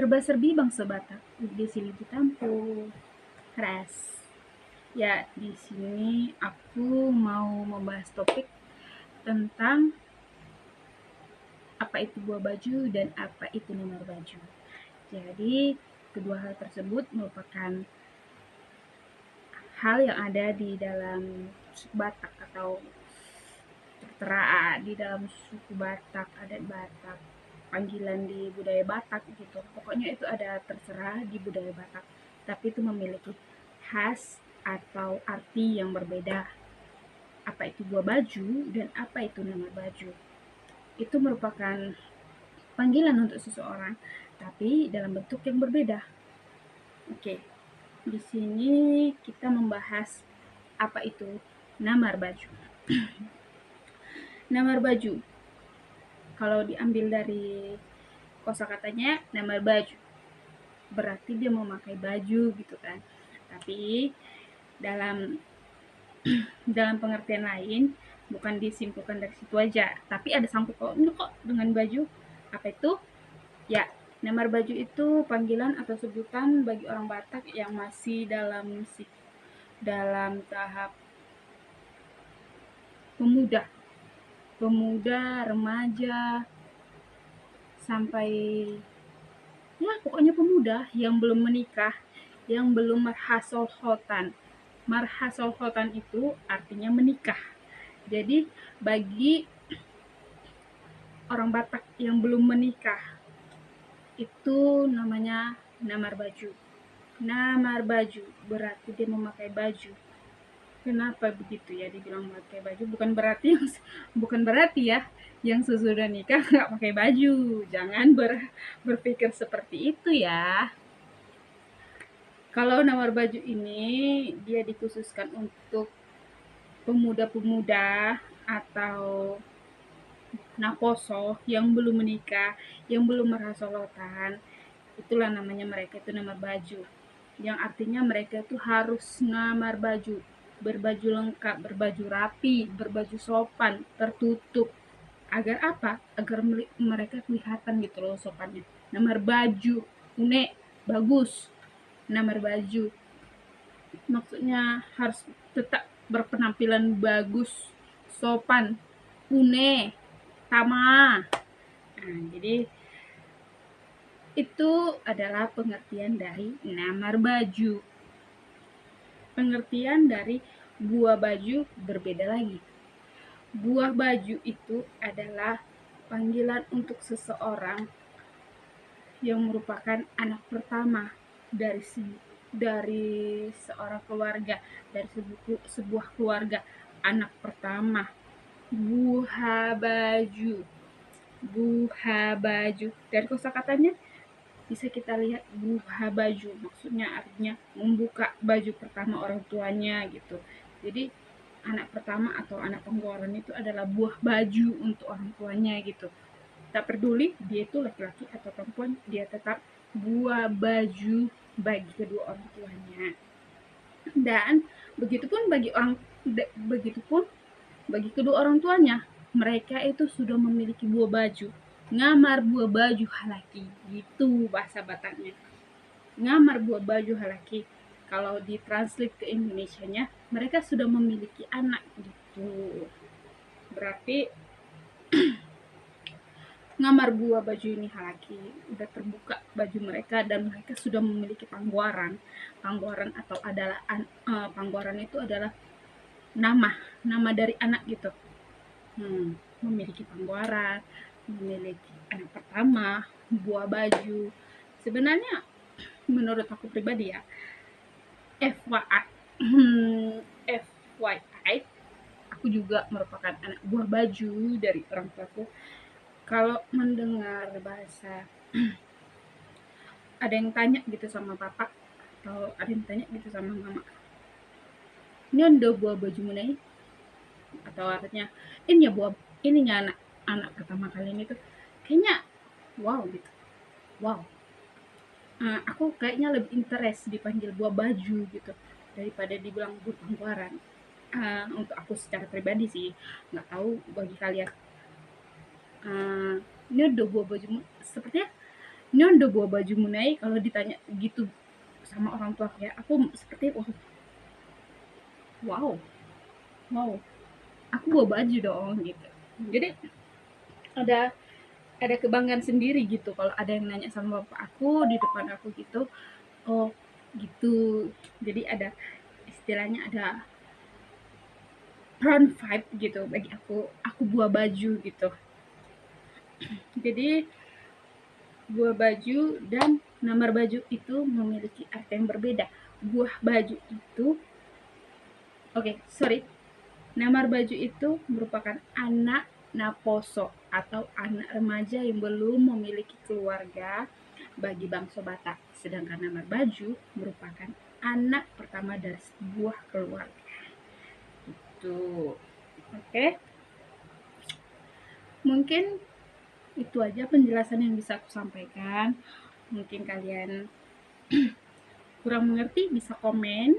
serba-serbi bangsa Batak. Di sini ditampung keras. Ya, di sini aku mau membahas topik tentang apa itu buah baju dan apa itu namar baju. Jadi, kedua hal tersebut merupakan hal yang ada di dalam suku Batak atau tertera di dalam suku Batak, adat Batak, panggilan di budaya Batak gitu. Pokoknya itu ada terserah di budaya Batak, tapi itu memiliki khas atau arti yang berbeda. Apa itu buah baju dan apa itu nama baju. Itu merupakan panggilan untuk seseorang, tapi dalam bentuk yang berbeda. Oke, di sini kita membahas apa itu namar baju. Namar baju, kalau diambil dari kosakatanya namar baju, berarti dia memakai baju gitu kan. Tapi dalam dalam pengertian lain, bukan disimpulkan dari situ aja, tapi ada sangkut pautnya kok dengan baju. Apa itu? Ya, namar baju itu panggilan atau sebutan bagi orang Batak yang masih dalam tahap pemuda, remaja, sampai ya pokoknya pemuda yang belum menikah, yang belum marhasol khotan. Marhasol khotan itu artinya menikah. Jadi bagi orang Batak yang belum menikah itu namanya namar baju. Namar baju berarti dia memakai baju. Kenapa begitu ya dibilang pakai baju? Bukan berarti ya yang sesudah nikah nggak pakai baju. Jangan berpikir seperti itu ya. Kalau namar baju ini dia dikhususkan untuk pemuda-pemuda atau naposo yang belum menikah, yang belum merasolotan. Itulah namanya mereka itu namar baju. Yang artinya mereka itu harus namar baju, berbaju lengkap, berbaju rapi, berbaju sopan, tertutup. Agar apa? Agar mereka kelihatan gitu loh sopannya. Namar baju, une, bagus. Namar baju. Maksudnya harus tetap berpenampilan bagus, sopan, une, tama. Nah, jadi itu adalah pengertian dari namar baju. Pengertian dari buah baju berbeda lagi. Buah baju itu adalah panggilan untuk seseorang yang merupakan anak pertama dari seorang keluarga, dari sebuah keluarga, anak pertama. Buah baju. Buah baju. Dari kosakatanya bisa kita lihat buah baju, maksudnya artinya membuka baju pertama orang tuanya gitu. Jadi anak pertama atau anak penggoran itu adalah buah baju untuk orang tuanya gitu. Tak peduli dia itu laki-laki atau perempuan, dia tetap buah baju bagi kedua orang tuanya. Dan begitupun bagi kedua orang tuanya, mereka itu sudah memiliki buah baju. Ngamar buah baju halaki, gitu bahasa Bataknya. Ngamar buah baju halaki. Kalau ditranslate ke Indonesianya, mereka sudah memiliki anak gitu. Berarti ngamar buah baju ini halaki, udah terbuka baju mereka dan mereka sudah memiliki panggoran. Panggoran atau adalah panggoran itu adalah nama dari anak gitu. Memiliki panggoran, memiliki anak pertama, buah baju. Sebenarnya menurut aku pribadi ya, FYI, aku juga merupakan anak buah baju dari orang tuaku. Kalau mendengar bahasa ada yang tanya gitu sama papa atau ada yang tanya gitu sama mama, ini ada buah baju menai, atau artinya ini ya buah ininya anak pertama kalian itu, kayaknya wow gitu, wow. Aku kayaknya lebih interest dipanggil buah baju gitu daripada dibilang buah panggoran. Untuk aku secara pribadi sih, nggak tahu bagi kalian. Ini udah buah baju sepertinya nyondo bawa baju munai, kalau ditanya gitu sama orang tua ya, aku seperti wow, wow, aku bawa baju dong gitu. Jadi ada kebanggaan sendiri gitu kalau ada yang nanya sama bapak aku di depan aku gitu. Oh gitu, jadi ada istilahnya ada proud vibe gitu bagi aku buah baju gitu. Jadi buah baju dan namar baju itu memiliki arti yang berbeda. Buah baju itu, sorry, namar baju itu merupakan anak naposo atau anak remaja yang belum memiliki keluarga bagi bangsa Batak. Sedangkan namar baju merupakan anak pertama dari sebuah keluarga. Tuh. Oke. Mungkin itu aja penjelasan yang bisa aku sampaikan. Mungkin kalian kurang mengerti bisa komen,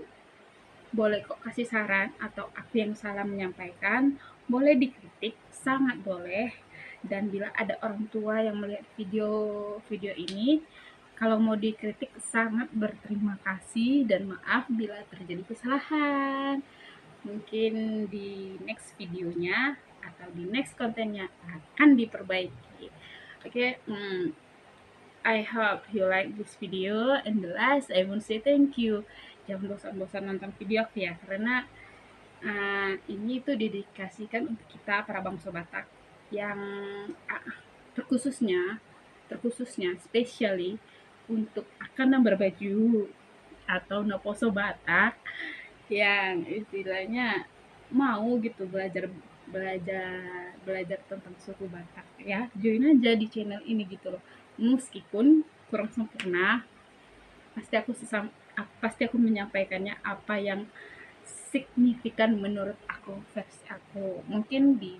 boleh kok kasih saran, atau aku yang salah menyampaikan, boleh dikritik, sangat boleh. Dan bila ada orang tua yang melihat video ini, kalau mau dikritik sangat berterima kasih dan maaf bila terjadi kesalahan. Mungkin di next videonya atau di next kontennya akan diperbaiki. Oke, I hope you like this video, and the last I want to say thank you. Jangan bosan-bosan nonton video aku ya, karena ini tuh dedikasikan untuk kita para bangsa Batak yang terkhususnya especially untuk akan berbaju atau Noposo Batak yang istilahnya mau gitu belajar belajar belajar tentang suku Batak ya, join aja di channel ini gitu loh. Meskipun kurang sempurna, pasti aku menyampaikannya apa yang signifikan menurut aku, versi aku. Mungkin di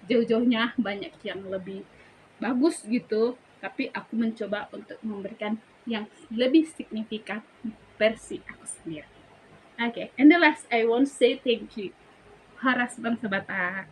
jauh-jauhnya banyak yang lebih bagus gitu, tapi aku mencoba untuk memberikan yang lebih signifikan versi aku sendiri. Okay, and the last I want to say thank you. Haras Bangsa Batak.